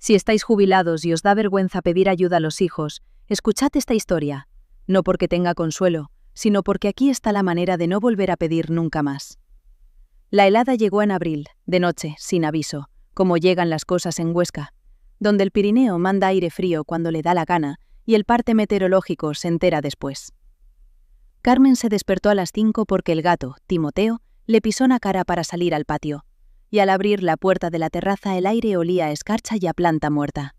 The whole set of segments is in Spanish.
Si estáis jubilados y os da vergüenza pedir ayuda a los hijos, escuchad esta historia, no porque tenga consuelo, sino porque aquí está la manera de no volver a pedir nunca más. La helada llegó en abril, de noche, sin aviso, como llegan las cosas en Huesca, donde el Pirineo manda aire frío cuando le da la gana y el parte meteorológico se entera después. Carmen se despertó a las 5 porque el gato, Timoteo, le pisó la cara para salir al patio, y al abrir la puerta de la terraza el aire olía a escarcha y a planta muerta.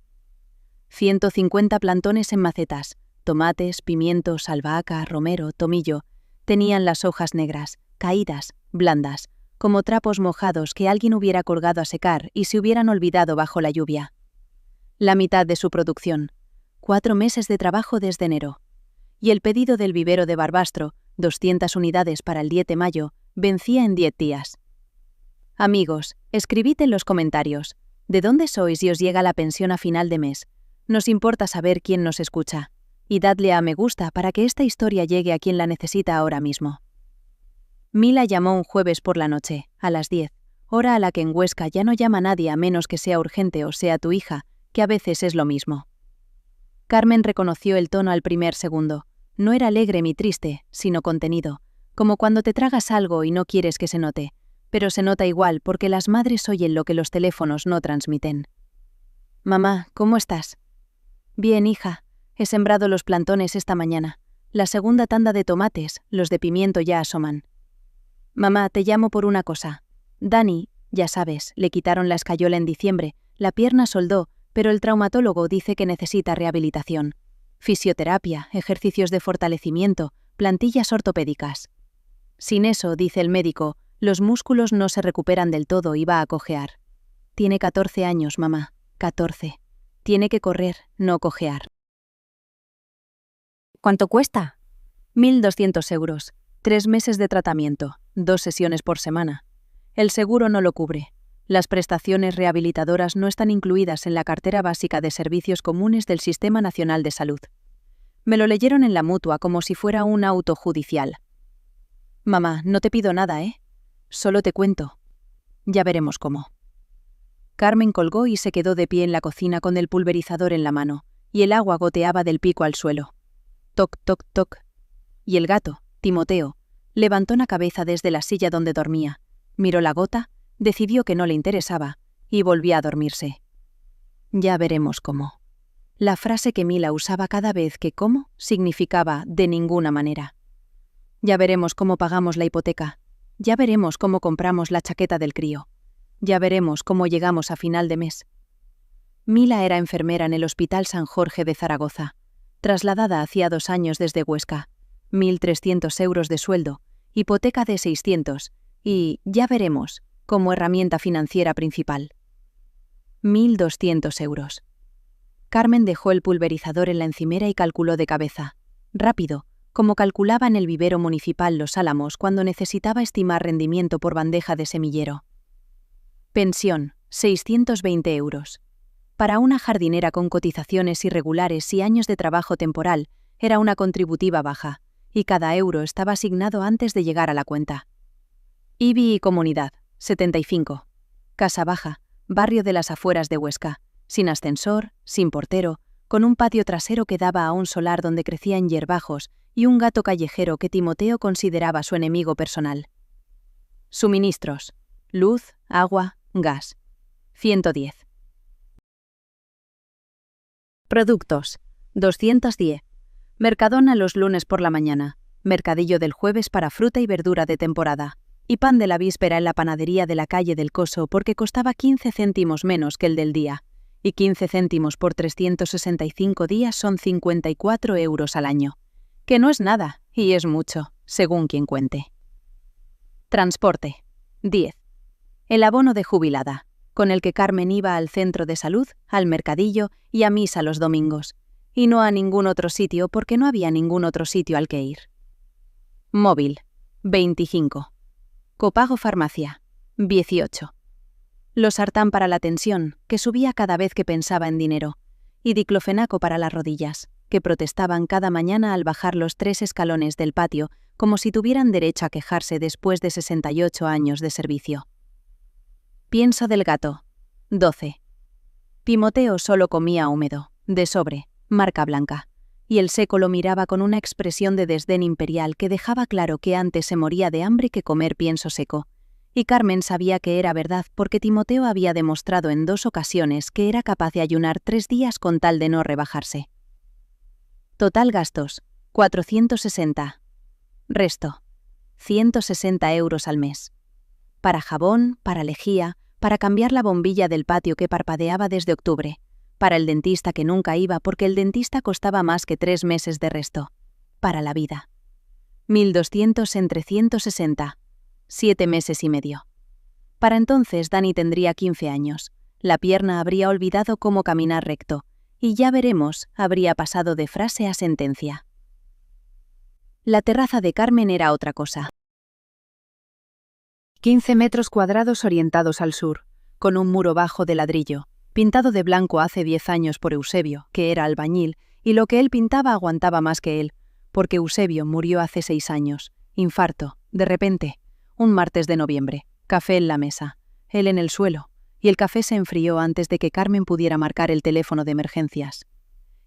150 plantones en macetas, tomates, pimientos, albahaca, romero, tomillo, tenían las hojas negras, caídas, blandas, como trapos mojados que alguien hubiera colgado a secar y se hubieran olvidado bajo la lluvia. La mitad de su producción, 4 meses de trabajo desde enero. Y el pedido del vivero de Barbastro, 200 unidades para el 10 de mayo, vencía en 10 días. Amigos, escribid en los comentarios, ¿de dónde sois y os llega la pensión a final de mes? Nos importa saber quién nos escucha. Y dadle a me gusta para que esta historia llegue a quien la necesita ahora mismo. Mila llamó un jueves por la noche, a las 10, hora a la que en Huesca ya no llama nadie a menos que sea urgente o sea tu hija, que a veces es lo mismo. Carmen reconoció el tono al primer segundo. No era alegre ni triste, sino contenido, como cuando te tragas algo y no quieres que se note, pero se nota igual porque las madres oyen lo que los teléfonos no transmiten. Mamá, ¿cómo estás? Bien, hija. He sembrado los plantones esta mañana. La segunda tanda de tomates, los de pimiento ya asoman. Mamá, te llamo por una cosa. Dani, ya sabes, le quitaron la escayola en diciembre, la pierna soldó, pero el traumatólogo dice que necesita rehabilitación. Fisioterapia, ejercicios de fortalecimiento, plantillas ortopédicas. Sin eso, dice el médico, los músculos no se recuperan del todo y va a cojear. Tiene 14 años, mamá, 14. Tiene que correr, no cojear. ¿Cuánto cuesta? 1.200 euros, 3 meses de tratamiento, 2 sesiones por semana. El seguro no lo cubre. Las prestaciones rehabilitadoras no están incluidas en la cartera básica de servicios comunes del Sistema Nacional de Salud. Me lo leyeron en la mutua como si fuera un auto judicial. Mamá, no te pido nada, ¿eh? Solo te cuento. Ya veremos cómo. Carmen colgó y se quedó de pie en la cocina con el pulverizador en la mano, y el agua goteaba del pico al suelo. Toc, toc, toc. Y el gato, Timoteo, levantó la cabeza desde la silla donde dormía, miró la gota, decidió que no le interesaba y volvió a dormirse. Ya veremos cómo. La frase que Mila usaba cada vez que cómo significaba de ninguna manera. Ya veremos cómo pagamos la hipoteca. Ya veremos cómo compramos la chaqueta del crío. Ya veremos cómo llegamos a final de mes. Mila era enfermera en el Hospital San Jorge de Zaragoza, trasladada hacía 2 años desde Huesca, 1.300 euros de sueldo, hipoteca de 600 y, ya veremos, como herramienta financiera principal. 1.200 euros. Carmen dejó el pulverizador en la encimera y calculó de cabeza, rápido, como calculaba en el vivero municipal Los Álamos cuando necesitaba estimar rendimiento por bandeja de semillero. Pensión, 620 euros. Para una jardinera con cotizaciones irregulares y años de trabajo temporal, era una contributiva baja, y cada euro estaba asignado antes de llegar a la cuenta. IBI y comunidad, 75. Casa baja, barrio de las afueras de Huesca, sin ascensor, sin portero, con un patio trasero que daba a un solar donde crecían hierbajos y un gato callejero que Timoteo consideraba su enemigo personal. Suministros, luz, agua, gas. 110. Productos, 210. Mercadona los lunes por la mañana, mercadillo del jueves para fruta y verdura de temporada, y pan de la víspera en la panadería de la calle del Coso porque costaba 15 céntimos menos que el del día, y 15 céntimos por 365 días son 54 euros al año, que no es nada, y es mucho, según quien cuente. Transporte, 10. El abono de jubilada, con el que Carmen iba al centro de salud, al mercadillo y a misa los domingos, y no a ningún otro sitio porque no había ningún otro sitio al que ir. Móvil, 25. Copago farmacia, 18. Losartán para la tensión, que subía cada vez que pensaba en dinero, y diclofenaco para las rodillas, que protestaban cada mañana al bajar los 3 escalones del patio como si tuvieran derecho a quejarse después de 68 años de servicio. Pienso del gato, 12. Timoteo solo comía húmedo, de sobre, marca blanca, y el seco lo miraba con una expresión de desdén imperial que dejaba claro que antes se moría de hambre que comer pienso seco. Y Carmen sabía que era verdad porque Timoteo había demostrado en 2 ocasiones que era capaz de ayunar 3 días con tal de no rebajarse. Total gastos, 460. Resto, 160 euros al mes. Para jabón, para lejía, para cambiar la bombilla del patio que parpadeaba desde octubre, para el dentista que nunca iba porque el dentista costaba más que 3 meses de resto, para la vida. 1.200 entre 160, 7 meses y medio. Para entonces Dani tendría 15 años, la pierna habría olvidado cómo caminar recto, y ya veremos, habría pasado de frase a sentencia. La terraza de Carmen era otra cosa. 15 metros cuadrados orientados al sur, con un muro bajo de ladrillo, pintado de blanco hace 10 años por Eusebio, que era albañil, y lo que él pintaba aguantaba más que él, porque Eusebio murió hace 6 años, infarto, de repente, un martes de noviembre, café en la mesa, él en el suelo, y el café se enfrió antes de que Carmen pudiera marcar el teléfono de emergencias.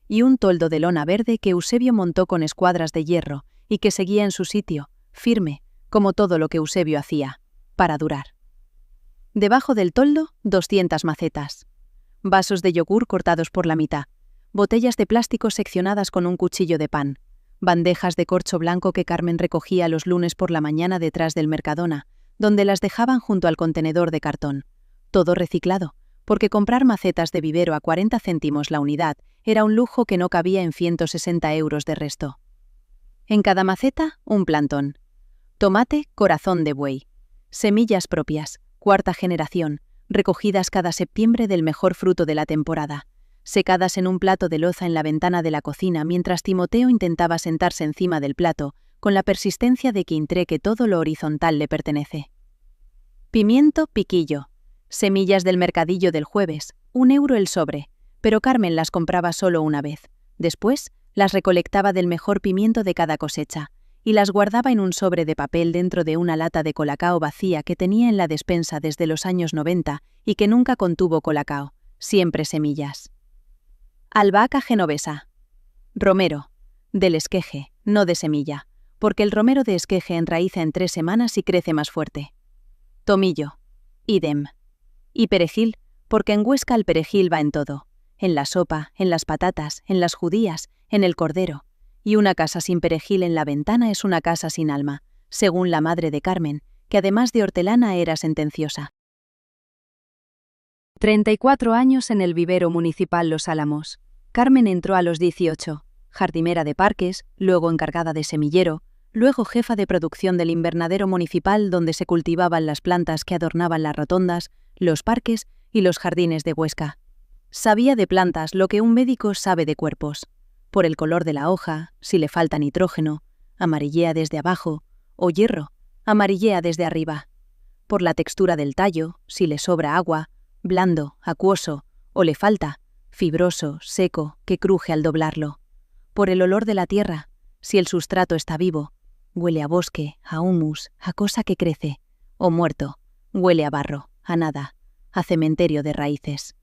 Y un toldo de lona verde que Eusebio montó con escuadras de hierro y que seguía en su sitio, firme, como todo lo que Eusebio hacía, para durar. Debajo del toldo, 200 macetas. Vasos de yogur cortados por la mitad, botellas de plástico seccionadas con un cuchillo de pan, bandejas de corcho blanco que Carmen recogía los lunes por la mañana detrás del Mercadona, donde las dejaban junto al contenedor de cartón. Todo reciclado, porque comprar macetas de vivero a 40 céntimos la unidad era un lujo que no cabía en 160 euros de resto. En cada maceta, un plantón. Tomate, corazón de buey. Semillas propias, 4ª generación, recogidas cada septiembre del mejor fruto de la temporada, secadas en un plato de loza en la ventana de la cocina mientras Timoteo intentaba sentarse encima del plato, con la persistencia de quien cree que todo lo horizontal le pertenece. Pimiento, piquillo. Semillas del mercadillo del jueves, 1 euro el sobre, pero Carmen las compraba solo una vez. Después, las recolectaba del mejor pimiento de cada cosecha, y las guardaba en un sobre de papel dentro de una lata de colacao vacía que tenía en la despensa desde los años 90 y que nunca contuvo colacao, siempre semillas. Albahaca genovesa. Romero. Del esqueje, no de semilla, porque el romero de esqueje enraiza en 3 semanas y crece más fuerte. Tomillo. Idem. Y perejil, porque en Huesca el perejil va en todo, en la sopa, en las patatas, en las judías, en el cordero. Y una casa sin perejil en la ventana es una casa sin alma, según la madre de Carmen, que además de hortelana era sentenciosa. 34 años en el vivero municipal Los Álamos. Carmen entró a los 18, jardinera de parques, luego encargada de semillero, luego jefa de producción del invernadero municipal donde se cultivaban las plantas que adornaban las rotondas, los parques y los jardines de Huesca. Sabía de plantas lo que un médico sabe de cuerpos. Por el color de la hoja, si le falta nitrógeno, amarillea desde abajo, o hierro, amarillea desde arriba. Por la textura del tallo, si le sobra agua, blando, acuoso, o le falta, fibroso, seco, que cruje al doblarlo. Por el olor de la tierra, si el sustrato está vivo, huele a bosque, a humus, a cosa que crece, o muerto, huele a barro, a nada, a cementerio de raíces.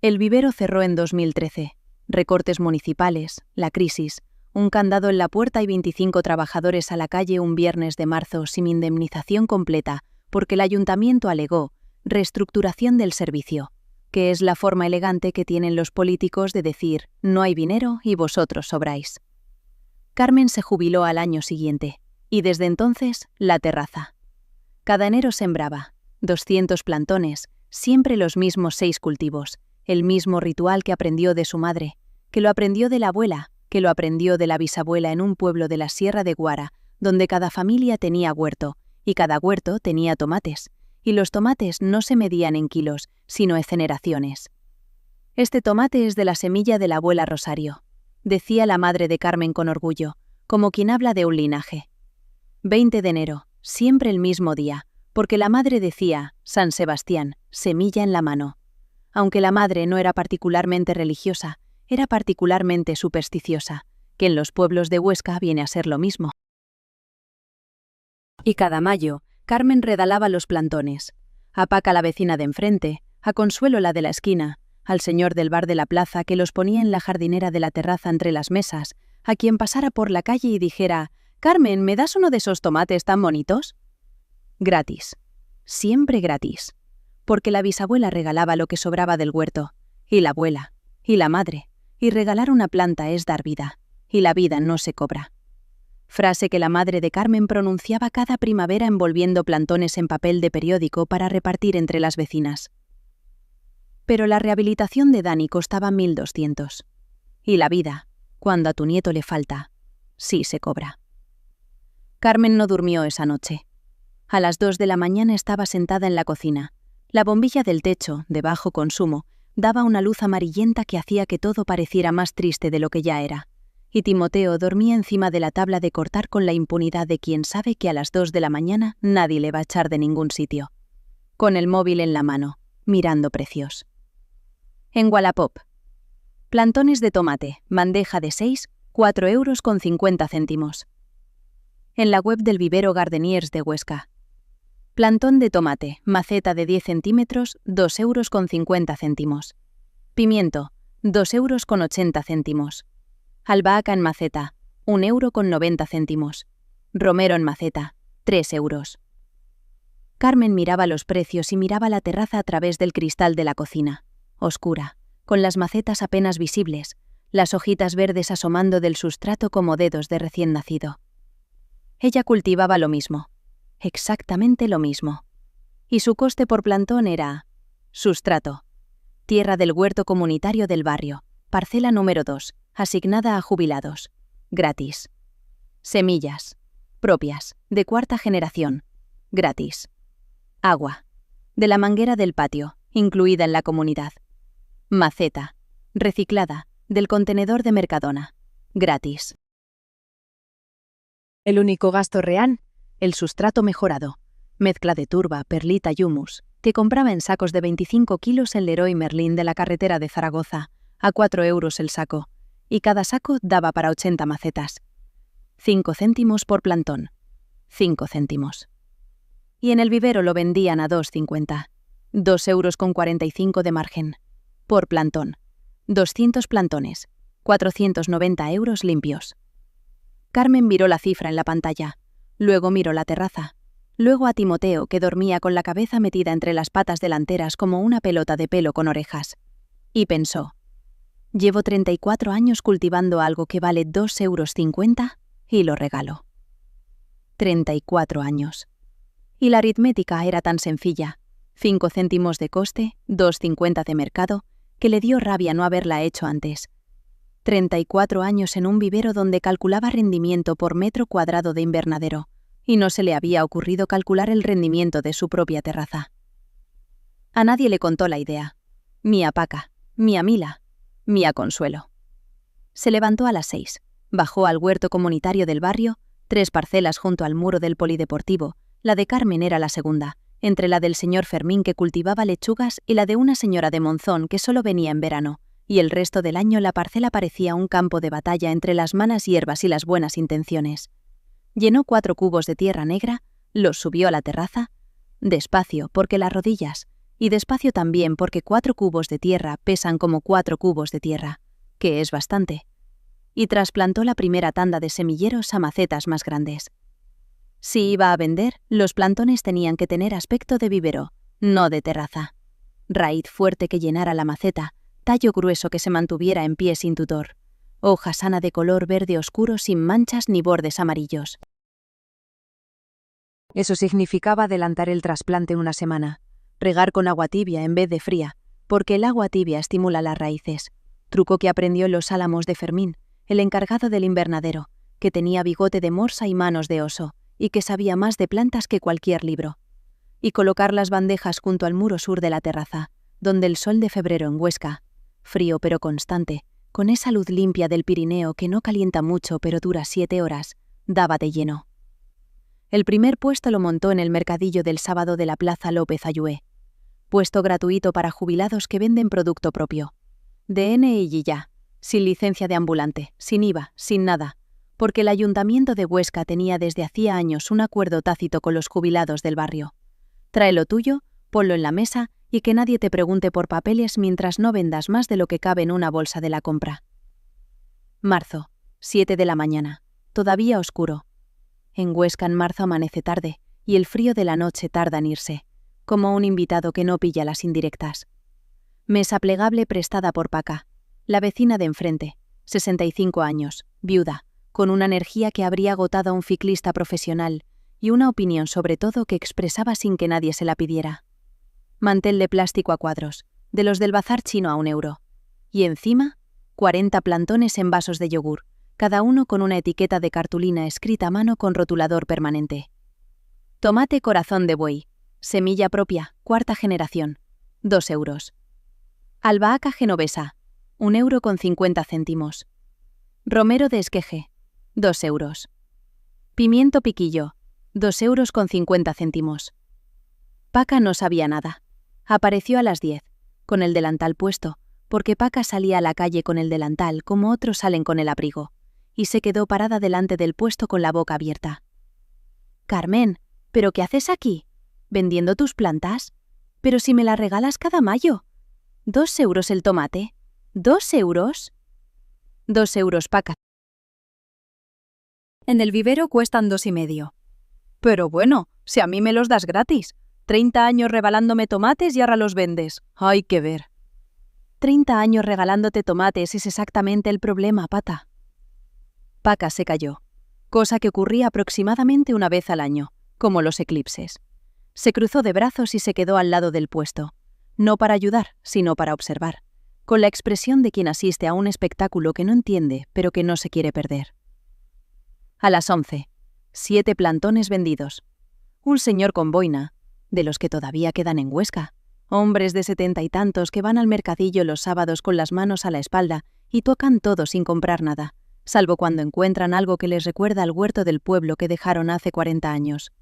El vivero cerró en 2013. Recortes municipales, la crisis, un candado en la puerta y 25 trabajadores a la calle un viernes de marzo sin indemnización completa porque el ayuntamiento alegó reestructuración del servicio, que es la forma elegante que tienen los políticos de decir no hay dinero y vosotros sobráis. Carmen se jubiló al año siguiente, y desde entonces la terraza. Cada enero sembraba, 200 plantones, siempre los mismos 6 cultivos, el mismo ritual que aprendió de su madre, que lo aprendió de la abuela, que lo aprendió de la bisabuela en un pueblo de la Sierra de Guara, donde cada familia tenía huerto, y cada huerto tenía tomates, y los tomates no se medían en kilos, sino en generaciones. Este tomate es de la semilla de la abuela Rosario, decía la madre de Carmen con orgullo, como quien habla de un linaje. 20 de enero, siempre el mismo día, porque la madre decía, San Sebastián, semilla en la mano. Aunque la madre no era particularmente religiosa, era particularmente supersticiosa, que en los pueblos de Huesca viene a ser lo mismo. Y cada mayo, Carmen redalaba los plantones. A Paca la vecina de enfrente, a Consuelo la de la esquina, al señor del bar de la plaza que los ponía en la jardinera de la terraza entre las mesas, a quien pasara por la calle y dijera: «Carmen, ¿me das uno de esos tomates tan bonitos?». Gratis. Siempre gratis. Porque la bisabuela regalaba lo que sobraba del huerto, y la abuela, y la madre, y regalar una planta es dar vida, y la vida no se cobra. Frase que la madre de Carmen pronunciaba cada primavera envolviendo plantones en papel de periódico para repartir entre las vecinas. Pero la rehabilitación de Dani costaba 1.200. Y la vida, cuando a tu nieto le falta, sí se cobra. Carmen no durmió esa noche. A las 2 de la mañana estaba sentada en la cocina. La bombilla del techo, de bajo consumo, daba una luz amarillenta que hacía que todo pareciera más triste de lo que ya era. Y Timoteo dormía encima de la tabla de cortar con la impunidad de quien sabe que a las 2 de la mañana nadie le va a echar de ningún sitio. Con el móvil en la mano, mirando precios. En Wallapop. Plantones de tomate, bandeja de 6, 4,50 €. En la web del vivero Gardeniers de Huesca. Plantón de tomate, maceta de 10 centímetros, 2,50 €. Pimiento, 2,80 €. Albahaca en maceta, 1,90 €. Romero en maceta, 3 €. Carmen miraba los precios y miraba la terraza a través del cristal de la cocina, oscura, con las macetas apenas visibles, las hojitas verdes asomando del sustrato como dedos de recién nacido. Ella cultivaba lo mismo, exactamente lo mismo. Y su coste por plantón era: sustrato, tierra del huerto comunitario del barrio, parcela número 2, asignada a jubilados, gratis. Semillas, propias, de 4ª generación, gratis. Agua, de la manguera del patio, incluida en la comunidad. Maceta, reciclada, del contenedor de Mercadona, gratis. El único gasto real, el sustrato mejorado, mezcla de turba, perlita y humus, que compraba en sacos de 25 kilos en Leroy Merlin de la carretera de Zaragoza, a 4 € el saco, y cada saco daba para 80 macetas. 5 céntimos por plantón. 5 céntimos. Y en el vivero lo vendían a 2,50. 2,45 € de margen. Por plantón. 200 plantones. 490 € limpios. Carmen miró la cifra en la pantalla. Luego miró la terraza. Luego a Timoteo, que dormía con la cabeza metida entre las patas delanteras como una pelota de pelo con orejas. Y pensó: llevo 34 años cultivando algo que vale 2,50 € y lo regalo. 34 años. Y la aritmética era tan sencilla. 5 céntimos de coste, 2,50 € de mercado, que le dio rabia no haberla hecho antes. 34 años en un vivero donde calculaba rendimiento por metro cuadrado de invernadero, y no se le había ocurrido calcular el rendimiento de su propia terraza. A nadie le contó la idea. Mía Paca, mía Mila, mía Consuelo. Se levantó a las 6, bajó al huerto comunitario del barrio, 3 parcelas junto al muro del polideportivo. La de Carmen era la segunda, entre la del señor Fermín que cultivaba lechugas y la de una señora de Monzón que solo venía en verano, y el resto del año la parcela parecía un campo de batalla entre las malas hierbas y las buenas intenciones. Llenó 4 cubos de tierra negra, los subió a la terraza, despacio porque las rodillas, y despacio también porque 4 cubos de tierra pesan como 4 cubos de tierra, que es bastante, y trasplantó la primera tanda de semilleros a macetas más grandes. Si iba a vender, los plantones tenían que tener aspecto de vivero, no de terraza. Raíz fuerte que llenara la maceta, tallo grueso que se mantuviera en pie sin tutor, hoja sana de color verde oscuro sin manchas ni bordes amarillos. Eso significaba adelantar el trasplante una semana, regar con agua tibia en vez de fría, porque el agua tibia estimula las raíces, truco que aprendió en los álamos de Fermín, el encargado del invernadero, que tenía bigote de morsa y manos de oso, y que sabía más de plantas que cualquier libro. Y colocar las bandejas junto al muro sur de la terraza, donde el sol de febrero en Huesca, frío pero constante, con esa luz limpia del Pirineo que no calienta mucho pero dura 7 horas, daba de lleno. El primer puesto lo montó en el mercadillo del sábado de la Plaza López Ayué. Puesto gratuito para jubilados que venden producto propio. DNI y ya, sin licencia de ambulante, sin IVA, sin nada, porque el Ayuntamiento de Huesca tenía desde hacía años un acuerdo tácito con los jubilados del barrio. Trae lo tuyo, ponlo en la mesa y que nadie te pregunte por papeles mientras no vendas más de lo que cabe en una bolsa de la compra. Marzo, 7 de la mañana. Todavía oscuro. En Huesca en marzo amanece tarde, y el frío de la noche tarda en irse, como un invitado que no pilla las indirectas. Mesa plegable prestada por Paca, la vecina de enfrente, 65 años, viuda, con una energía que habría agotado a un ciclista profesional y una opinión sobre todo que expresaba sin que nadie se la pidiera. Mantel de plástico a cuadros, de los del bazar chino a €1. Y encima, 40 plantones en vasos de yogur, cada uno con una etiqueta de cartulina escrita a mano con rotulador permanente. Tomate corazón de buey, semilla propia, 4ª generación, €2. Albahaca genovesa, €1,50. Romero de esqueje, €2. Pimiento piquillo, €2,50. Paca no sabía nada. Apareció a las 10, con el delantal puesto, porque Paca salía a la calle con el delantal como otros salen con el abrigo, y se quedó parada delante del puesto con la boca abierta. «Carmen, ¿pero qué haces aquí? ¿Vendiendo tus plantas? Pero si me las regalas cada mayo. €2 el tomate. ¿€2? €2, Paca. En el vivero cuestan 2,5. Pero bueno, si a mí me los das gratis. 30 años regalándome tomates y ahora los vendes. Hay que ver. 30 años regalándote tomates es exactamente el problema, Pata. Paca se calló, cosa que ocurría aproximadamente una vez al año, como los eclipses. Se cruzó de brazos y se quedó al lado del puesto, no para ayudar, sino para observar, con la expresión de quien asiste a un espectáculo que no entiende, pero que no se quiere perder. A las 11, 7 plantones vendidos. Un señor con boina, de los que todavía quedan en Huesca, hombres de 70 y tantos que van al mercadillo los sábados con las manos a la espalda y tocan todo sin comprar nada, salvo cuando encuentran algo que les recuerda al huerto del pueblo que dejaron hace 40 años.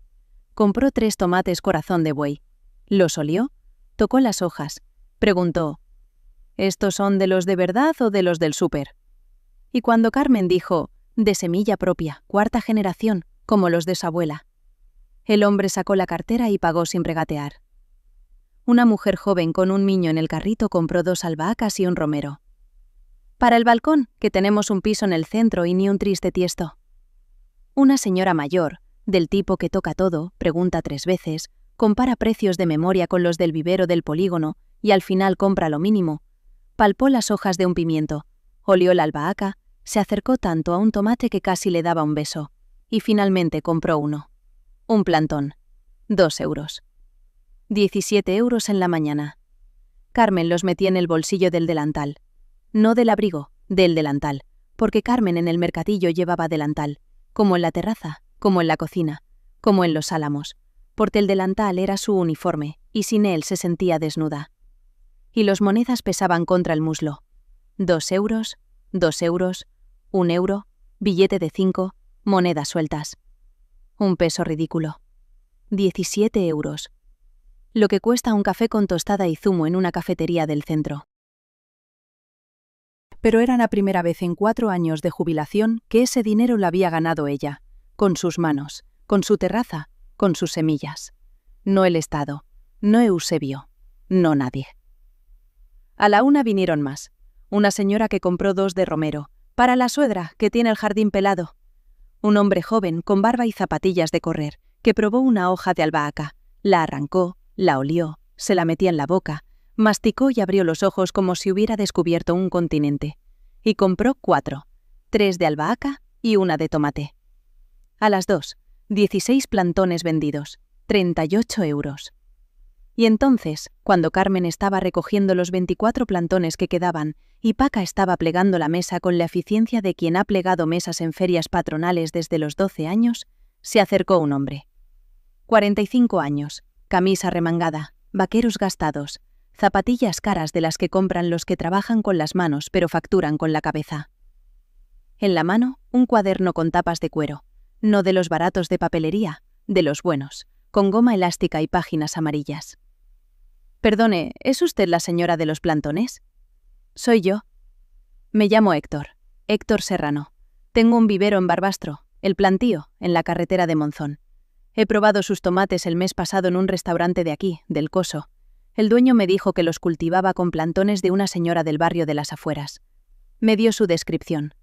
Compró 3 tomates corazón de buey. Los olió, tocó las hojas, preguntó: ¿estos son de los de verdad o de los del súper? Y cuando Carmen dijo: de semilla propia, 4ª generación, como los de su abuela, el hombre sacó la cartera y pagó sin regatear. Una mujer joven con un niño en el carrito compró 2 albahacas y un romero. Para el balcón, que tenemos un piso en el centro y ni un triste tiesto. Una señora mayor, del tipo que toca todo, pregunta 3 veces, compara precios de memoria con los del vivero del polígono y al final compra lo mínimo. Palpó las hojas de un pimiento, olió la albahaca, se acercó tanto a un tomate que casi le daba un beso, y finalmente compró uno. Un plantón. €2. 17 euros en la mañana. Carmen los metía en el bolsillo del delantal. No del abrigo, del delantal, porque Carmen en el mercadillo llevaba delantal, como en la terraza, como en la cocina, como en los álamos, porque el delantal era su uniforme y sin él se sentía desnuda. Y los monedas pesaban contra el muslo. €2, €2, €1, billete de 5, monedas sueltas. Un peso ridículo. 17 euros. Lo que cuesta un café con tostada y zumo en una cafetería del centro. Pero era la primera vez en 4 años de jubilación que ese dinero lo había ganado ella, con sus manos, con su terraza, con sus semillas. No el Estado, no Eusebio, no nadie. A la 1 vinieron más. Una señora que compró 2 de romero, para la suegra, que tiene el jardín pelado. Un hombre joven, con barba y zapatillas de correr, que probó una hoja de albahaca, la arrancó, la olió, se la metía en la boca, masticó y abrió los ojos como si hubiera descubierto un continente. Y compró 4, 3 de albahaca y 1 de tomate. A las 2, 16 plantones vendidos, 38 euros. Y entonces, cuando Carmen estaba recogiendo los 24 plantones que quedaban y Paca estaba plegando la mesa con la eficiencia de quien ha plegado mesas en ferias patronales desde los 12 años, se acercó un hombre. 45 años, camisa remangada, vaqueros gastados, zapatillas caras de las que compran los que trabajan con las manos pero facturan con la cabeza. En la mano, un cuaderno con tapas de cuero, no de los baratos de papelería, de los buenos, con goma elástica y páginas amarillas. Perdone, ¿es usted la señora de los plantones? Soy yo. Me llamo Héctor, Héctor Serrano. Tengo un vivero en Barbastro, El Plantío, en la carretera de Monzón. He probado sus tomates el mes pasado en un restaurante de aquí, del Coso. El dueño me dijo que los cultivaba con plantones de una señora del barrio de las afueras. Me dio su descripción.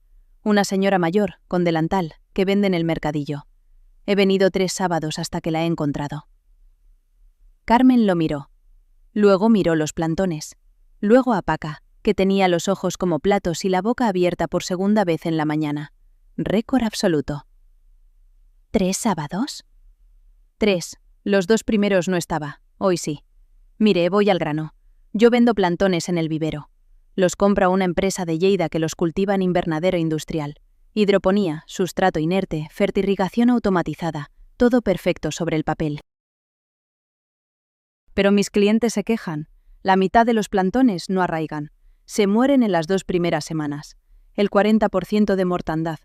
Una señora mayor, con delantal, que vende en el mercadillo. He venido 3 sábados hasta que la he encontrado. Carmen lo miró. Luego miró los plantones. Luego a Paca, que tenía los ojos como platos y la boca abierta por segunda vez en la mañana. Récord absoluto. ¿3 sábados? 3. Los 2 primeros no estaba. Hoy sí. Mire, voy al grano. Yo vendo plantones en el vivero. Los compra una empresa de Lleida que los cultiva en invernadero industrial. Hidroponía, sustrato inerte, fertirrigación automatizada, todo perfecto sobre el papel. Pero mis clientes se quejan. La mitad de los plantones no arraigan. Se mueren en las 2 primeras semanas. El 40% de mortandad.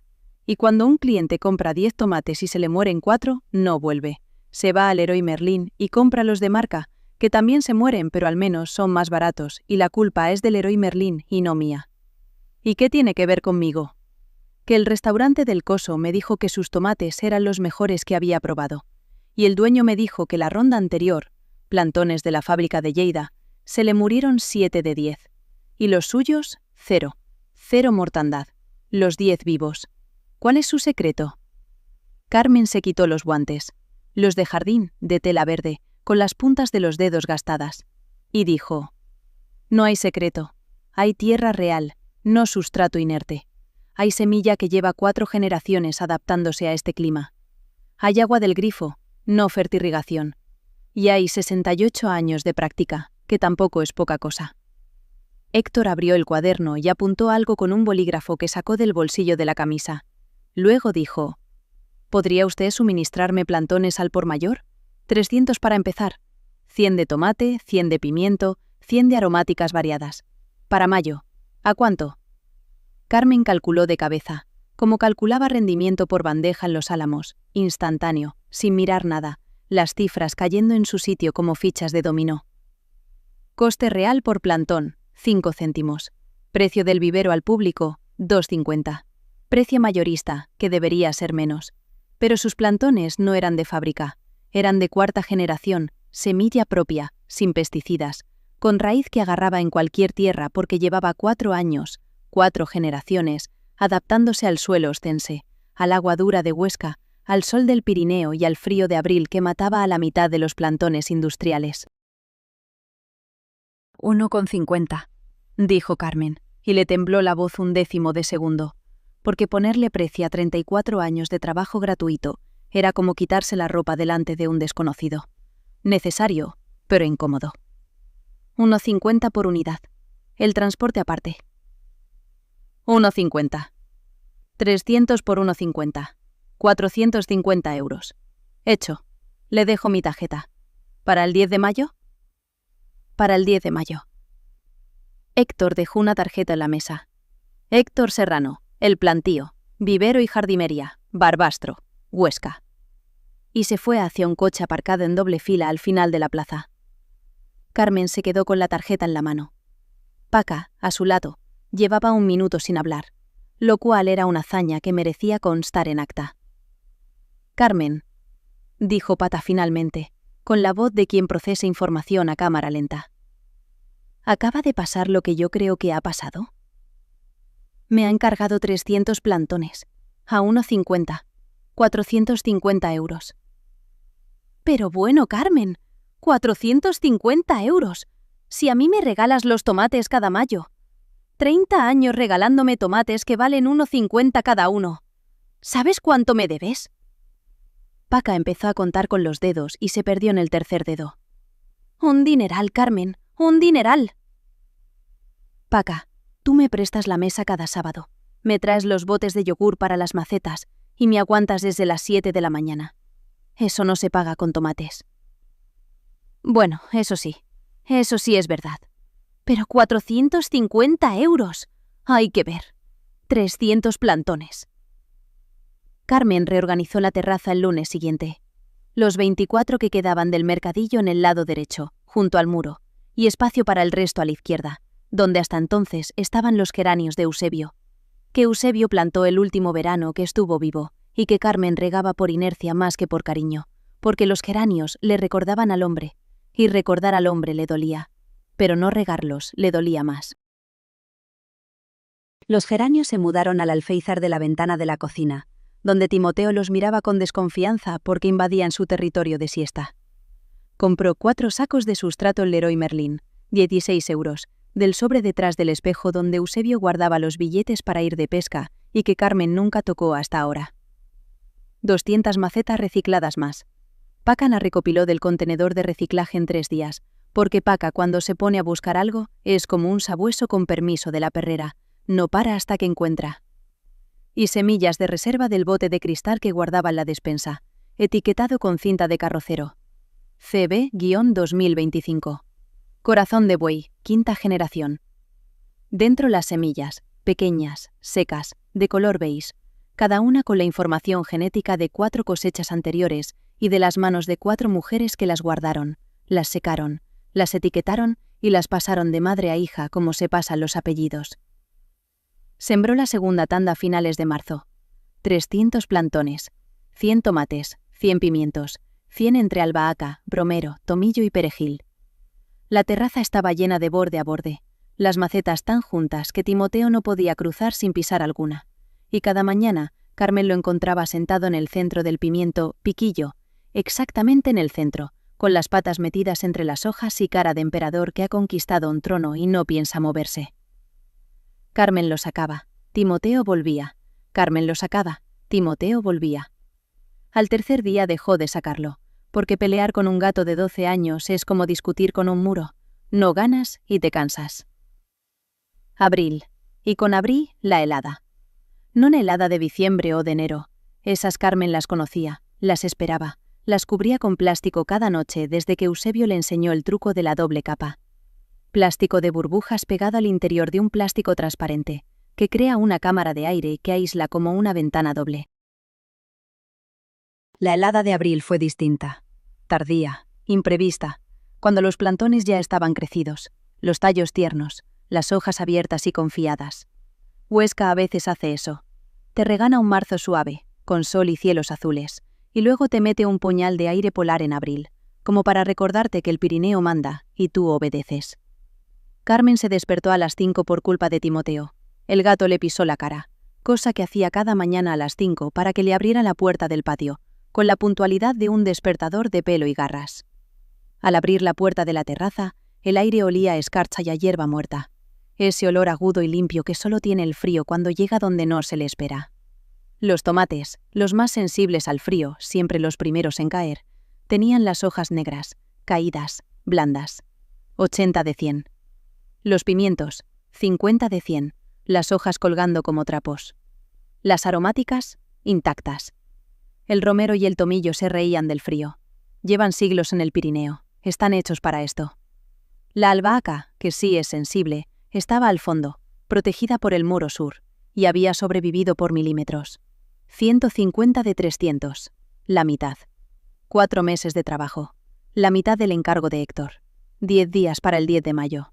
Y cuando un cliente compra 10 tomates y se le mueren 4, no vuelve. Se va al Leroy Merlin y compra los de marca, que también se mueren pero al menos son más baratos y la culpa es del Leroy Merlin y no mía. ¿Y qué tiene que ver conmigo? Que el restaurante del Coso me dijo que sus tomates eran los mejores que había probado. Y el dueño me dijo que la ronda anterior, plantones de la fábrica de Lleida, se le murieron 7 de 10. Y los suyos, 0. 0 mortandad. Los 10 vivos. ¿Cuál es su secreto? Carmen se quitó los guantes. Los de jardín, de tela verde, con las puntas de los dedos gastadas, y dijo: no hay secreto, hay tierra real, no sustrato inerte. Hay semilla que lleva 4 generaciones adaptándose a este clima. Hay agua del grifo, no fertirrigación. Y hay 68 años de práctica, que tampoco es poca cosa. Héctor abrió el cuaderno y apuntó algo con un bolígrafo que sacó del bolsillo de la camisa. Luego dijo: ¿podría usted suministrarme plantones al por mayor? 300 para empezar. 100 de tomate, 100 de pimiento, 100 de aromáticas variadas. Para mayo. ¿A cuánto? Carmen calculó de cabeza, como calculaba rendimiento por bandeja en Los Álamos, instantáneo, sin mirar nada, las cifras cayendo en su sitio como fichas de dominó. Coste real por plantón, 5 céntimos. Precio del vivero al público, 2,50. Precio mayorista, que debería ser menos. Pero sus plantones no eran de fábrica. Eran de 4ª generación, semilla propia, sin pesticidas, con raíz que agarraba en cualquier tierra porque llevaba 4 años, 4 generaciones, adaptándose al suelo ostense, al agua dura de Huesca, al sol del Pirineo y al frío de abril que mataba a la mitad de los plantones industriales. 1,50, dijo Carmen, y le tembló la voz 1/10 de segundo, porque ponerle precio a 34 años de trabajo gratuito era como quitarse la ropa delante de un desconocido. Necesario, pero incómodo. 1,50 por unidad. El transporte aparte. 1,50. 300 por 1,50. 450 euros. Hecho. Le dejo mi tarjeta. ¿Para el 10 de mayo? Para el 10 de mayo. Héctor dejó una tarjeta en la mesa. Héctor Serrano, El Plantío, Vivero y Jardinería, Barbastro, Huesca. Y se fue hacia un coche aparcado en doble fila al final de la plaza. Carmen se quedó con la tarjeta en la mano. Paca, a su lado, llevaba 1 minuto sin hablar, lo cual era una hazaña que merecía constar en acta. Carmen, dijo Pata finalmente, con la voz de quien procesa información a cámara lenta. ¿Acaba de pasar lo que yo creo que ha pasado? Me ha encargado 300 plantones, a 1,50, 450 euros. Pero bueno, Carmen, 450 euros. Si a mí me regalas los tomates cada mayo. 30 años regalándome tomates que valen 1,50 cada uno. ¿Sabes cuánto me debes? Paca empezó a contar con los dedos y se perdió en el tercer dedo. Un dineral, Carmen, un dineral. Paca, tú me prestas la mesa cada sábado, me traes los botes de yogur para las macetas y me aguantas desde las 7 de la mañana. Eso no se paga con tomates. Bueno, eso sí es verdad. Pero 450 euros. Hay que ver. 300 plantones. Carmen reorganizó la terraza el lunes siguiente. Los 24 que quedaban del mercadillo en el lado derecho, junto al muro, y espacio para el resto a la izquierda, donde hasta entonces estaban los geranios de Eusebio, que Eusebio plantó el último verano que estuvo vivo, y que Carmen regaba por inercia más que por cariño, porque los geranios le recordaban al hombre, y recordar al hombre le dolía, pero no regarlos le dolía más. Los geranios se mudaron al alféizar de la ventana de la cocina, donde Timoteo los miraba con desconfianza porque invadían su territorio de siesta. Compró 4 sacos de sustrato Leroy Merlin, 16 euros, del sobre detrás del espejo donde Eusebio guardaba los billetes para ir de pesca y que Carmen nunca tocó hasta ahora. 200 macetas recicladas más. Paca la recopiló del contenedor de reciclaje en 3 días, porque Paca cuando se pone a buscar algo es como un sabueso con permiso de la perrera, no para hasta que encuentra. Y semillas de reserva del bote de cristal que guardaba en la despensa, etiquetado con cinta de carrocero. CB-2025. Corazón de buey, 5ª generación. Dentro las semillas, pequeñas, secas, de color beige, cada una con la información genética de 4 cosechas anteriores y de las manos de 4 mujeres que las guardaron, las secaron, las etiquetaron y las pasaron de madre a hija como se pasan los apellidos. Sembró la segunda tanda a finales de marzo. 300 plantones, 100 tomates, 100 pimientos, 100 entre albahaca, bromero, tomillo y perejil. La terraza estaba llena de borde a borde, las macetas tan juntas que Timoteo no podía cruzar sin pisar alguna, y cada mañana Carmen lo encontraba sentado en el centro del pimiento piquillo, exactamente en el centro, con las patas metidas entre las hojas y cara de emperador que ha conquistado un trono y no piensa moverse. Carmen lo sacaba, Timoteo volvía. Carmen lo sacaba, Timoteo volvía. Al tercer día dejó de sacarlo, porque pelear con un gato de 12 años es como discutir con un muro. No ganas y te cansas. Abril. Y con abril, la helada. No una helada de diciembre o de enero. Esas Carmen las conocía, las esperaba, las cubría con plástico cada noche desde que Eusebio le enseñó el truco de la doble capa. Plástico de burbujas pegado al interior de un plástico transparente, que crea una cámara de aire que aísla como una ventana doble. La helada de abril fue distinta. Tardía, imprevista, cuando los plantones ya estaban crecidos, los tallos tiernos, las hojas abiertas y confiadas. Huesca a veces hace eso. Te regana un marzo suave, con sol y cielos azules, y luego te mete un puñal de aire polar en abril, como para recordarte que el Pirineo manda y tú obedeces. Carmen se despertó a las 5 por culpa de Timoteo. El gato le pisó la cara, cosa que hacía cada mañana a las 5 para que le abriera la puerta del patio, con la puntualidad de un despertador de pelo y garras. Al abrir la puerta de la terraza, el aire olía a escarcha y a hierba muerta. Ese olor agudo y limpio que solo tiene el frío cuando llega donde no se le espera. Los tomates, los más sensibles al frío, siempre los primeros en caer, tenían las hojas negras, caídas, blandas. 80 de 100. Los pimientos, 50 de 100, las hojas colgando como trapos. Las aromáticas, intactas. El romero y el tomillo se reían del frío. Llevan siglos en el Pirineo, están hechos para esto. La albahaca, que sí es sensible, estaba al fondo, protegida por el muro sur, y había sobrevivido por milímetros. 150 de 300, la mitad. 4 meses de trabajo, la mitad del encargo de Héctor. 10 días para el 10 de mayo.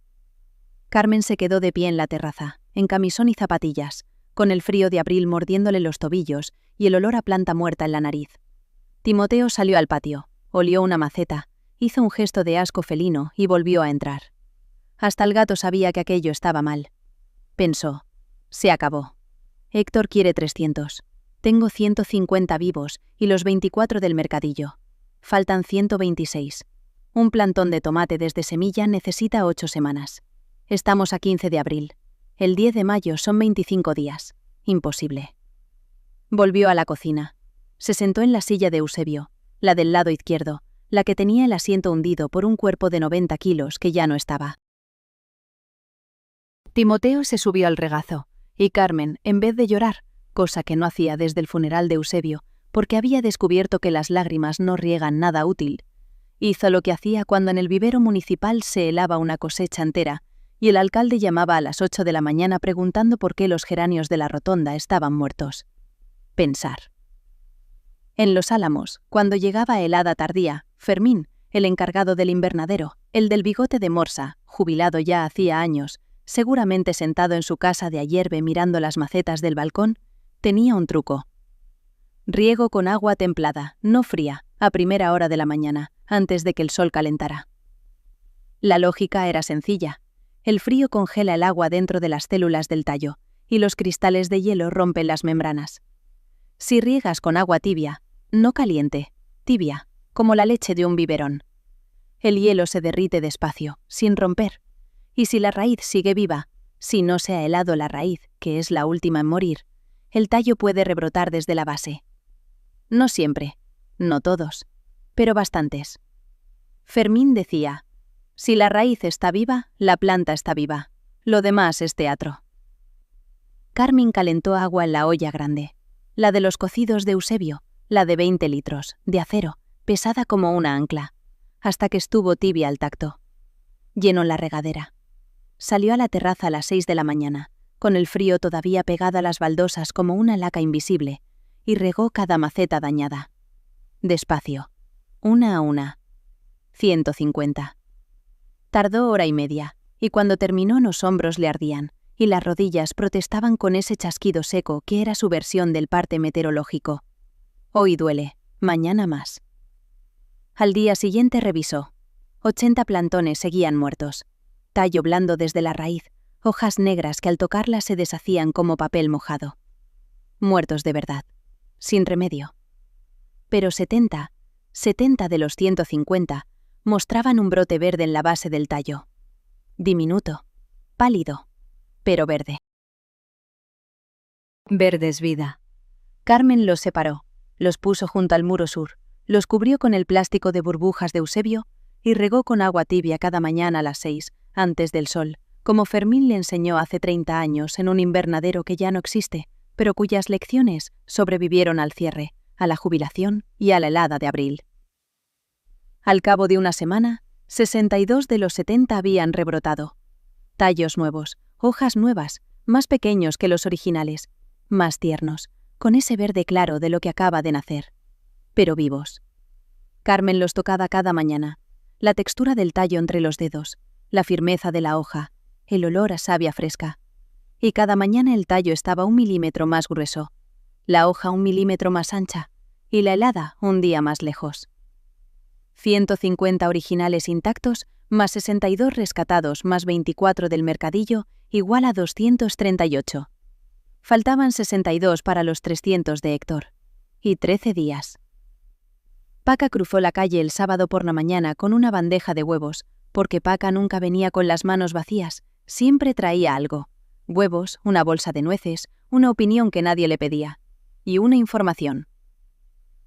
Carmen se quedó de pie en la terraza, en camisón y zapatillas, con el frío de abril mordiéndole los tobillos y el olor a planta muerta en la nariz. Timoteo salió al patio, olió una maceta, hizo un gesto de asco felino y volvió a entrar. Hasta el gato sabía que aquello estaba mal. Pensó, se acabó. Héctor quiere 300. Tengo 150 vivos y los 24 del mercadillo. Faltan 126. Un plantón de tomate desde semilla necesita 8 semanas. Estamos a 15 de abril. El 10 de mayo son 25 días. Imposible. Volvió a la cocina. Se sentó en la silla de Eusebio, la del lado izquierdo, la que tenía el asiento hundido por un cuerpo de 90 kilos que ya no estaba. Timoteo se subió al regazo, y Carmen, en vez de llorar, cosa que no hacía desde el funeral de Eusebio, porque había descubierto que las lágrimas no riegan nada útil, hizo lo que hacía cuando en el vivero municipal se helaba una cosecha entera, y el alcalde llamaba a las 8 de la mañana preguntando por qué los geranios de la rotonda estaban muertos. Pensar. En Los Álamos, cuando llegaba helada tardía, Fermín, el encargado del invernadero, el del bigote de morsa, jubilado ya hacía años, seguramente sentado en su casa de ayerbe mirando las macetas del balcón, tenía un truco. Riego con agua templada, no fría, a primera hora de la mañana, antes de que el sol calentara. La lógica era sencilla. El frío congela el agua dentro de las células del tallo, y los cristales de hielo rompen las membranas. Si riegas con agua tibia, no caliente, tibia, como la leche de un biberón, el hielo se derrite despacio, sin romper. Y si la raíz sigue viva, si no se ha helado la raíz, que es la última en morir, el tallo puede rebrotar desde la base. No siempre, no todos, pero bastantes. Fermín decía: si la raíz está viva, la planta está viva. Lo demás es teatro. Carmen calentó agua en la olla grande, la de los cocidos de Eusebio, la de 20 litros, de acero, pesada como una ancla, hasta que estuvo tibia al tacto. Llenó la regadera. Salió a la terraza a las 6 de la mañana, con el frío todavía pegado a las baldosas como una laca invisible, y regó cada maceta dañada. Despacio, una a una. 150. Tardó hora y media, y cuando terminó los hombros le ardían, y las rodillas protestaban con ese chasquido seco que era su versión del parte meteorológico. Hoy duele, mañana más. Al día siguiente revisó. 80 plantones seguían muertos. Tallo blando desde la raíz, hojas negras que al tocarlas se deshacían como papel mojado. Muertos de verdad, sin remedio. Pero 70 de los 150 mostraban un brote verde en la base del tallo. Diminuto, pálido, pero verde. Verde es vida. Carmen los separó, los puso junto al muro sur, los cubrió con el plástico de burbujas de Eusebio y regó con agua tibia cada mañana a las 6, antes del sol, como Fermín le enseñó hace 30 años en un invernadero que ya no existe, pero cuyas lecciones sobrevivieron al cierre, a la jubilación y a la helada de abril. Al cabo de una semana, 62 de los 70 habían rebrotado. Tallos nuevos, hojas nuevas, más pequeños que los originales, más tiernos, con ese verde claro de lo que acaba de nacer, pero vivos. Carmen los tocaba cada mañana, la textura del tallo entre los dedos, la firmeza de la hoja, el olor a savia fresca. Y cada mañana el tallo estaba 1 milímetro más grueso, la hoja 1 milímetro más ancha y la helada un día más lejos. 150 originales intactos, más 62 rescatados, más 24 del mercadillo, igual a 238. Faltaban 62 para los 300 de Héctor. Y 13 días. Paca cruzó la calle el sábado por la mañana con una bandeja de huevos, porque Paca nunca venía con las manos vacías, siempre traía algo. Huevos, una bolsa de nueces, una opinión que nadie le pedía. Y una información.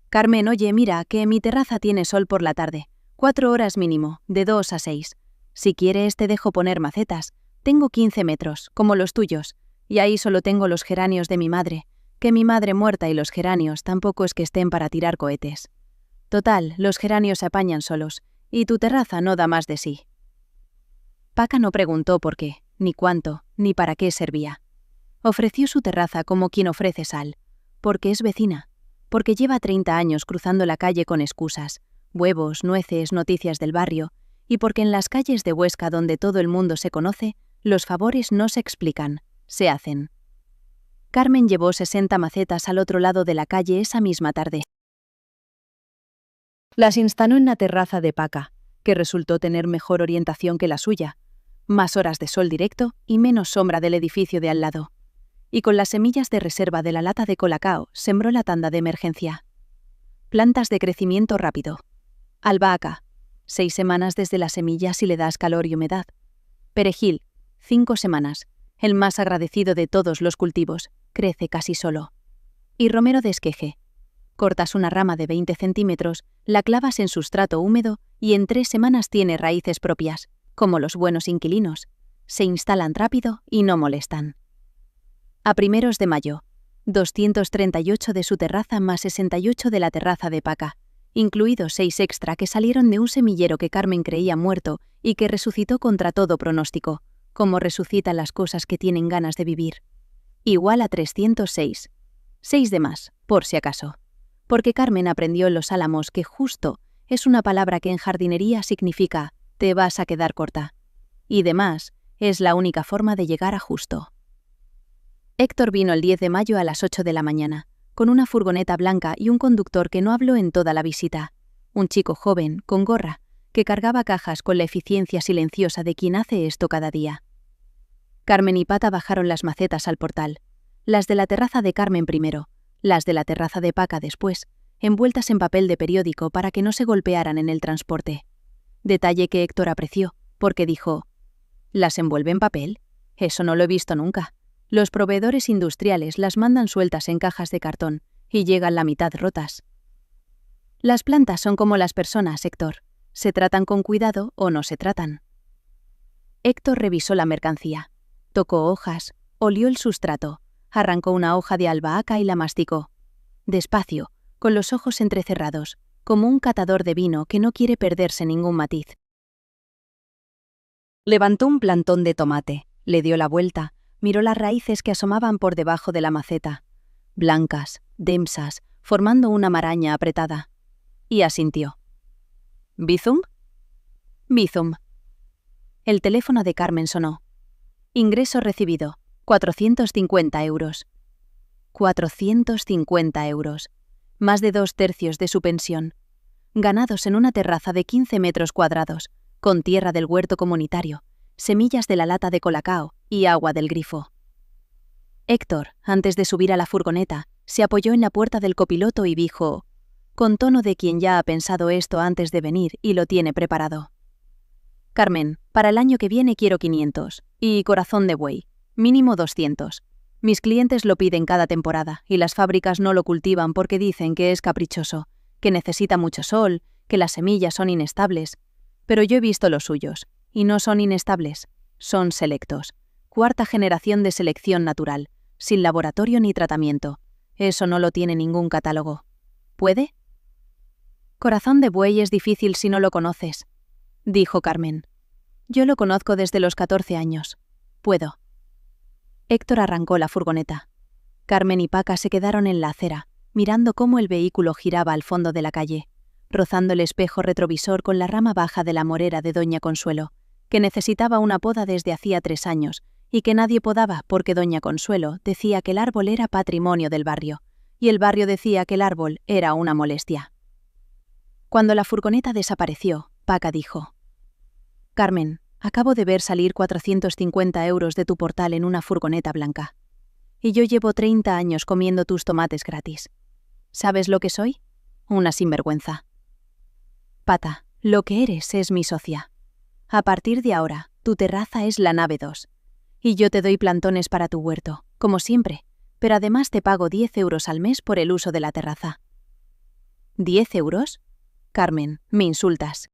Carmen, oye, mira, que mi terraza tiene sol por la tarde. 4 horas mínimo, de 2 a 6. Si quieres te dejo poner macetas. Tengo 15 metros, como los tuyos. Y ahí solo tengo los geranios de mi madre, que mi madre muerta y los geranios tampoco es que estén para tirar cohetes. Total, los geranios se apañan solos, y tu terraza no da más de sí. Paca no preguntó por qué, ni cuánto, ni para qué servía. Ofreció su terraza como quien ofrece sal, porque es vecina, porque lleva 30 años cruzando la calle con excusas, huevos, nueces, noticias del barrio, y porque en las calles de Huesca donde todo el mundo se conoce, los favores no se explican, se hacen. Carmen llevó 60 macetas al otro lado de la calle esa misma tarde. Las instaló en la terraza de Paca, que resultó tener mejor orientación que la suya, más horas de sol directo y menos sombra del edificio de al lado. Y con las semillas de reserva de la lata de colacao sembró la tanda de emergencia. Plantas de crecimiento rápido. Albahaca, 6 semanas desde la semilla si le das calor y humedad. Perejil, 5 semanas, el más agradecido de todos los cultivos, crece casi solo. Y romero de esqueje. Cortas una rama de 20 centímetros, la clavas en sustrato húmedo y en 3 semanas tiene raíces propias, como los buenos inquilinos. Se instalan rápido y no molestan. A primeros de mayo, 238 de su terraza más 68 de la terraza de Paca, incluidos 6 extra que salieron de un semillero que Carmen creía muerto y que resucitó contra todo pronóstico, como resucitan las cosas que tienen ganas de vivir. Igual a 306. 6 de más, por si acaso. Porque Carmen aprendió en Los Álamos que justo es una palabra que en jardinería significa te vas a quedar corta. Y de más es la única forma de llegar a justo. Héctor vino el 10 de mayo a las 8 de la mañana, con una furgoneta blanca y un conductor que no habló en toda la visita. Un chico joven, con gorra, que cargaba cajas con la eficiencia silenciosa de quien hace esto cada día. Carmen y Pata bajaron las macetas al portal, las de la terraza de Carmen primero, las de la terraza de Paca después, envueltas en papel de periódico para que no se golpearan en el transporte. Detalle que Héctor apreció, porque dijo: ¿las envuelve en papel? Eso no lo he visto nunca. Los proveedores industriales las mandan sueltas en cajas de cartón y llegan la mitad rotas. Las plantas son como las personas, Héctor. Se tratan con cuidado o no se tratan. Héctor revisó la mercancía. Tocó hojas, olió el sustrato, arrancó una hoja de albahaca y la masticó. Despacio, con los ojos entrecerrados, como un catador de vino que no quiere perderse ningún matiz. Levantó un plantón de tomate, le dio la vuelta, miró las raíces que asomaban por debajo de la maceta, blancas, densas, formando una maraña apretada, y asintió. ¿Bizum? Bizum. El teléfono de Carmen sonó. Ingreso recibido, 450 euros. 450 euros. Más de 2/3 de su pensión. Ganados en una terraza de 15 metros cuadrados, con tierra del huerto comunitario, semillas de la lata de colacao y agua del grifo. Héctor, antes de subir a la furgoneta, se apoyó en la puerta del copiloto y dijo, con tono de quien ya ha pensado esto antes de venir y lo tiene preparado: Carmen, para el año que viene quiero 500, y corazón de buey, mínimo 200. Mis clientes lo piden cada temporada, y las fábricas no lo cultivan porque dicen que es caprichoso, que necesita mucho sol, que las semillas son inestables. Pero yo he visto los suyos, y no son inestables, son selectos. 4ª generación de selección natural, sin laboratorio ni tratamiento. Eso no lo tiene ningún catálogo. ¿Puede? Corazón de buey es difícil si no lo conoces, dijo Carmen. Yo lo conozco desde los 14 años. Puedo. Héctor arrancó la furgoneta. Carmen y Paca se quedaron en la acera, mirando cómo el vehículo giraba al fondo de la calle, rozando el espejo retrovisor con la rama baja de la morera de Doña Consuelo, que necesitaba una poda desde hacía 3 años, y que nadie podaba porque Doña Consuelo decía que el árbol era patrimonio del barrio, y el barrio decía que el árbol era una molestia. Cuando la furgoneta desapareció, Paca dijo: Carmen, acabo de ver salir 450 euros de tu portal en una furgoneta blanca. Y yo llevo 30 años comiendo tus tomates gratis. ¿Sabes lo que soy? Una sinvergüenza. Pata, lo que eres es mi socia. A partir de ahora, tu terraza es la nave 2. Y yo te doy plantones para tu huerto, como siempre, pero además te pago 10 euros al mes por el uso de la terraza. ¿10 euros? Carmen, me insultas.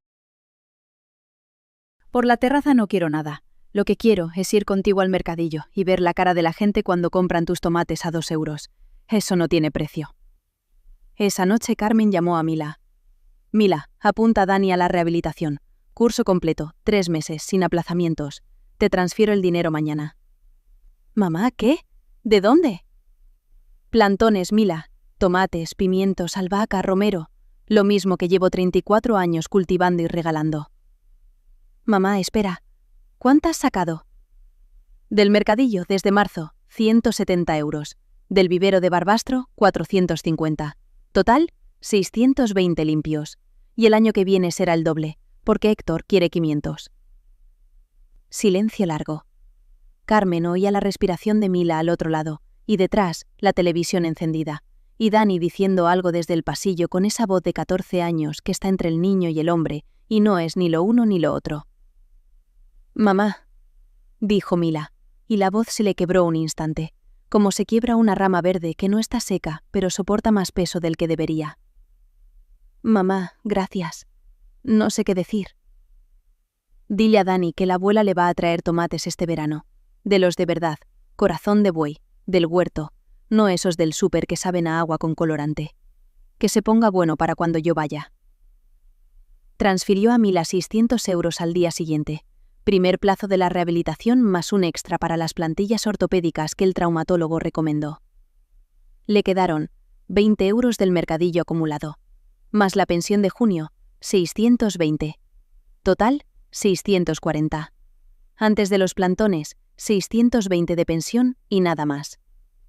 Por la terraza no quiero nada. Lo que quiero es ir contigo al mercadillo y ver la cara de la gente cuando compran tus tomates a 2 euros. Eso no tiene precio. Esa noche Carmen llamó a Mila. Mila, apunta a Dani a la rehabilitación. Curso completo, 3 meses, sin aplazamientos. Te transfiero el dinero mañana. ¿Mamá, qué? ¿De dónde? Plantones, Mila. Tomates, pimientos, albahaca, romero. Lo mismo que llevo 34 años cultivando y regalando. Mamá, espera. ¿Cuánto has sacado? Del mercadillo, desde marzo, 170 euros. Del vivero de Barbastro, 450. Total, 620 limpios. Y el año que viene será el doble, porque Héctor quiere 500. Silencio largo. Carmen oía la respiración de Mila al otro lado, y detrás, la televisión encendida, y Dani diciendo algo desde el pasillo con esa voz de 14 años que está entre el niño y el hombre, y no es ni lo uno ni lo otro. «Mamá», dijo Mila, y la voz se le quebró un instante, como se quiebra una rama verde que no está seca, pero soporta más peso del que debería. «Mamá, gracias. No sé qué decir». «Dile a Dani que la abuela le va a traer tomates este verano. De los de verdad, corazón de buey, del huerto, no esos del súper que saben a agua con colorante. Que se ponga bueno para cuando yo vaya». Transfirió a Mila 600 euros al día siguiente. Primer plazo de la rehabilitación más un extra para las plantillas ortopédicas que el traumatólogo recomendó. Le quedaron 20 euros del mercadillo acumulado, más la pensión de junio, 620. Total, 640. Antes de los plantones, 620 de pensión y nada más.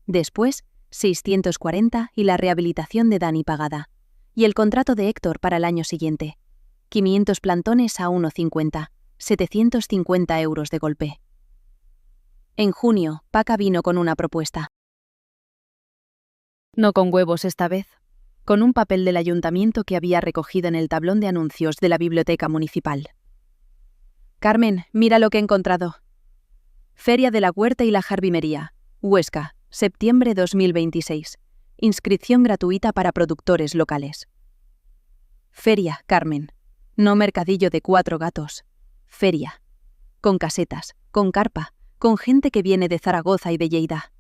Después, 640 y la rehabilitación de Dani pagada. Y el contrato de Héctor para el año siguiente. 500 plantones a 1,50, 750 euros de golpe. En junio, Paca vino con una propuesta. No con huevos esta vez, con un papel del ayuntamiento que había recogido en el tablón de anuncios de la biblioteca municipal. Carmen, mira lo que he encontrado. Feria de la Huerta y la Jardinería, Huesca, septiembre 2026. Inscripción gratuita para productores locales. Feria, Carmen. No mercadillo de 4 gatos. Feria. Con casetas, con carpa, con gente que viene de Zaragoza y de Lleida.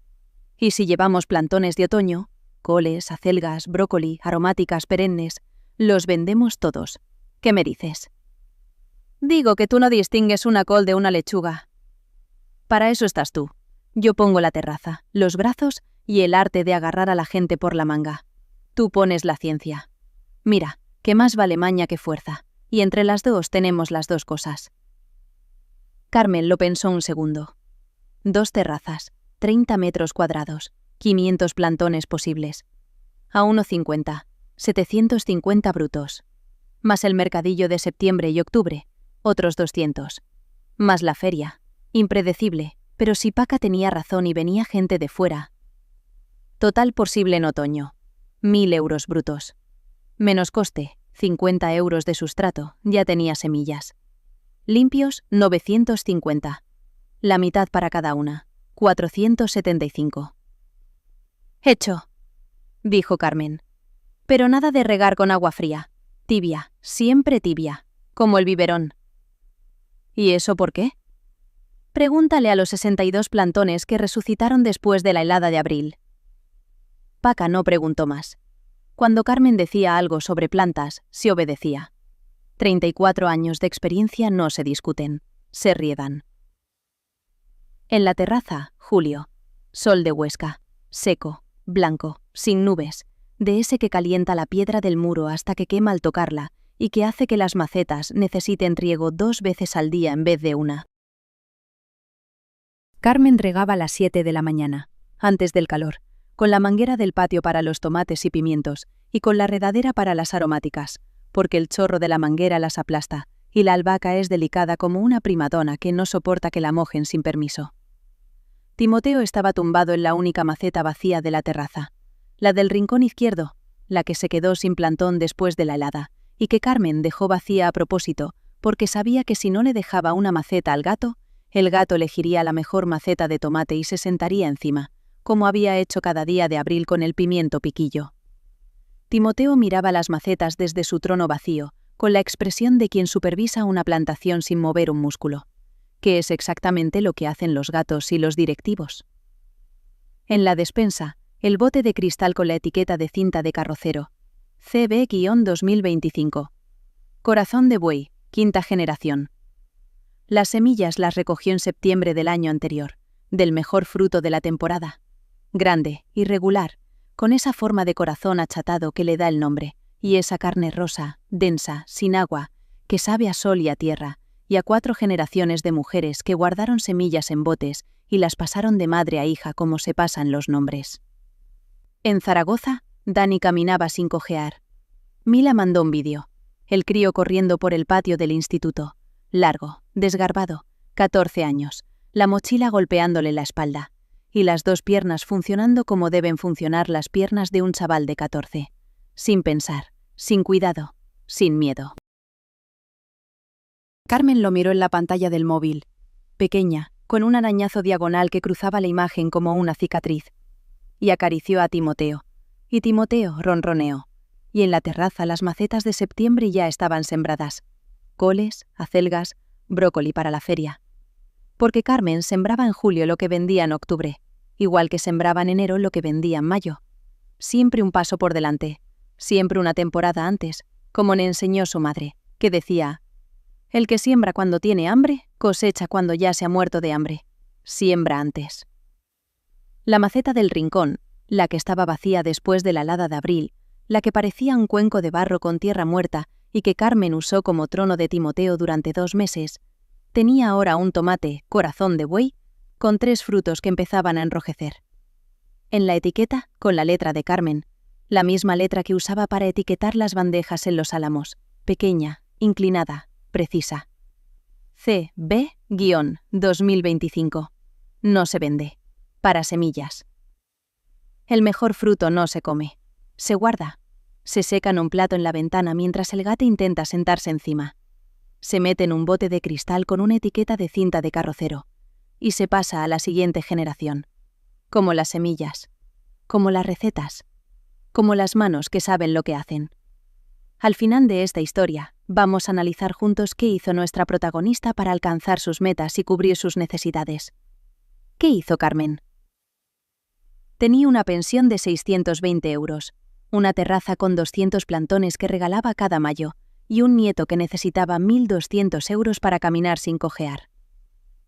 Y si llevamos plantones de otoño, coles, acelgas, brócoli, aromáticas perennes, los vendemos todos. ¿Qué me dices? Digo que tú no distingues una col de una lechuga. Para eso estás tú. Yo pongo la terraza, los brazos y el arte de agarrar a la gente por la manga. Tú pones la ciencia. Mira, que más vale maña que fuerza, y entre las dos tenemos las dos cosas. Carmen lo pensó un segundo. 2 terrazas, 30 metros cuadrados, 500 plantones posibles. A 1,50, 750 brutos. Más el mercadillo de septiembre y octubre, otros 200. Más la feria, impredecible, pero si Paca tenía razón y venía gente de fuera. Total posible en otoño, 1.000 euros brutos. Menos coste, 50 euros de sustrato, ya tenía semillas. Limpios, 950. La mitad para cada una, 475. Hecho, dijo Carmen. Pero nada de regar con agua fría. Tibia, siempre tibia, como el biberón. ¿Y eso por qué? Pregúntale a los 62 plantones que resucitaron después de la helada de abril. Paca no preguntó más. Cuando Carmen decía algo sobre plantas, se obedecía. 34 años de experiencia no se discuten, se riedan. En la terraza, julio. Sol de Huesca. Seco, blanco, sin nubes, de ese que calienta la piedra del muro hasta que quema al tocarla y que hace que las macetas necesiten riego 2 veces al día en vez de una. Carmen regaba a las 7 de la mañana, antes del calor, con la manguera del patio para los tomates y pimientos y con la redadera para las aromáticas, porque el chorro de la manguera las aplasta y la albahaca es delicada como una primadona que no soporta que la mojen sin permiso. Timoteo estaba tumbado en la única maceta vacía de la terraza, la del rincón izquierdo, la que se quedó sin plantón después de la helada, y que Carmen dejó vacía a propósito, porque sabía que si no le dejaba una maceta al gato, el gato elegiría la mejor maceta de tomate y se sentaría encima, como había hecho cada día de abril con el pimiento piquillo. Timoteo miraba las macetas desde su trono vacío, con la expresión de quien supervisa una plantación sin mover un músculo, que es exactamente lo que hacen los gatos y los directivos. En la despensa, el bote de cristal con la etiqueta de cinta de carrocero, CB-2025. Corazón de buey, 5ª generación. Las semillas las recogió en septiembre del año anterior, del mejor fruto de la temporada. Grande, irregular, con esa forma de corazón achatado que le da el nombre, y esa carne rosa, densa, sin agua, que sabe a sol y a tierra, y a 4 generaciones de mujeres que guardaron semillas en botes y las pasaron de madre a hija como se pasan los nombres. En Zaragoza, Dani caminaba sin cojear. Mila mandó un vídeo. El crío corriendo por el patio del instituto. Largo, desgarbado, 14 años, la mochila golpeándole la espalda, y las 2 piernas funcionando como deben funcionar las piernas de un chaval de 14. Sin pensar, sin cuidado, sin miedo. Carmen lo miró en la pantalla del móvil, pequeña, con un arañazo diagonal que cruzaba la imagen como una cicatriz, y acarició a Timoteo. Y Timoteo ronroneó. Y en la terraza las macetas de septiembre ya estaban sembradas. Coles, acelgas, brócoli para la feria. Porque Carmen sembraba en julio lo que vendía en octubre, igual que sembraba en enero lo que vendía en mayo. Siempre un paso por delante, siempre una temporada antes, como le enseñó su madre, que decía: el que siembra cuando tiene hambre, cosecha cuando ya se ha muerto de hambre. Siembra antes. La maceta del rincón, la que estaba vacía después de la helada de abril, la que parecía un cuenco de barro con tierra muerta y que Carmen usó como trono de Timoteo durante 2 meses, tenía ahora un tomate, corazón de buey, con 3 frutos que empezaban a enrojecer. En la etiqueta, con la letra de Carmen, la misma letra que usaba para etiquetar las bandejas en los álamos, pequeña, inclinada, precisa. CB-2025. No se vende. Para semillas. El mejor fruto no se come. Se guarda. Se seca en un plato en la ventana mientras el gato intenta sentarse encima. Se mete en un bote de cristal con una etiqueta de cinta de carrocero. Y se pasa a la siguiente generación. Como las semillas. Como las recetas. Como las manos que saben lo que hacen. Al final de esta historia, vamos a analizar juntos qué hizo nuestra protagonista para alcanzar sus metas y cubrir sus necesidades. ¿Qué hizo Carmen? Tenía una pensión de 620 euros, una terraza con 200 plantones que regalaba cada mayo y un nieto que necesitaba 1.200 euros para caminar sin cojear.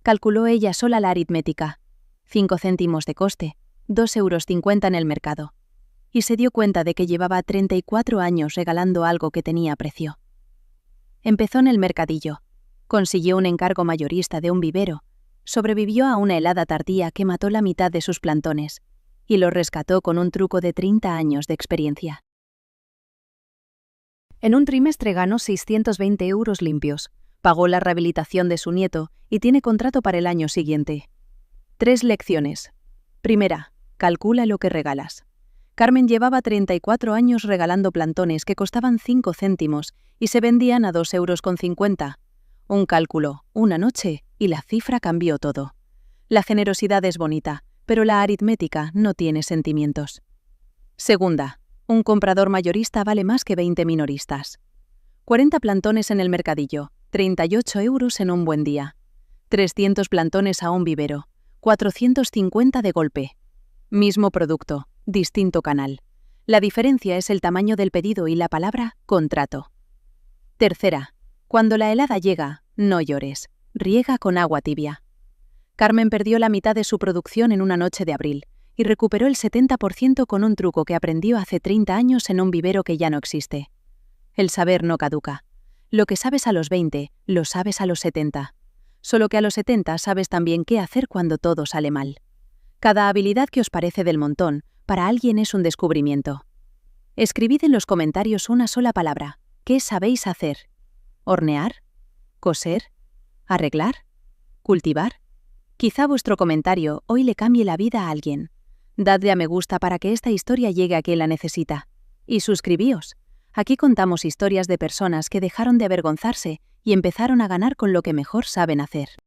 Calculó ella sola la aritmética. 5 céntimos de coste, 2,50 euros en el mercado. Y se dio cuenta de que llevaba 34 años regalando algo que tenía precio. Empezó en el mercadillo. Consiguió un encargo mayorista de un vivero. Sobrevivió a una helada tardía que mató la mitad de sus plantones y lo rescató con un truco de 30 años de experiencia. En un trimestre ganó 620 euros limpios, pagó la rehabilitación de su nieto y tiene contrato para el año siguiente. 3 lecciones. Primera, calcula lo que regalas. Carmen llevaba 34 años regalando plantones que costaban 5 céntimos y se vendían a 2,50 euros. Un cálculo, una noche, y la cifra cambió todo. La generosidad es bonita, pero la aritmética no tiene sentimientos. Segunda, un comprador mayorista vale más que 20 minoristas. 40 plantones en el mercadillo, 38 euros en un buen día. 300 plantones a un vivero, 450 de golpe. Mismo producto, distinto canal. La diferencia es el tamaño del pedido y la palabra contrato. Tercera, cuando la helada llega, no llores, riega con agua tibia. Carmen perdió la mitad de su producción en una noche de abril y recuperó el 70% con un truco que aprendió hace 30 años en un vivero que ya no existe. El saber no caduca. Lo que sabes a los 20, lo sabes a los 70. Solo que a los 70 sabes también qué hacer cuando todo sale mal. Cada habilidad que os parece del montón, para alguien es un descubrimiento. Escribid en los comentarios una sola palabra. ¿Qué sabéis hacer? ¿Hornear? ¿Coser? ¿Arreglar? ¿Cultivar? Quizá vuestro comentario hoy le cambie la vida a alguien. Dadle a me gusta para que esta historia llegue a quien la necesita. Y suscribíos. Aquí contamos historias de personas que dejaron de avergonzarse y empezaron a ganar con lo que mejor saben hacer.